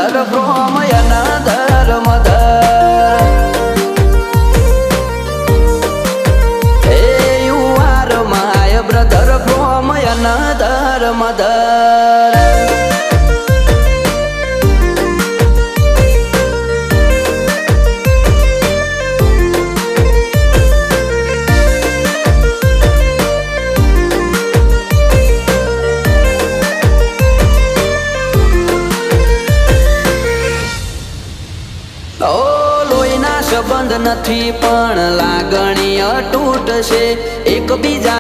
Brother from another mother. Hey, you are my brother from another mother. લોહીના સંબંધ નથી પણ લાગણી અતૂટ છે એકબીજા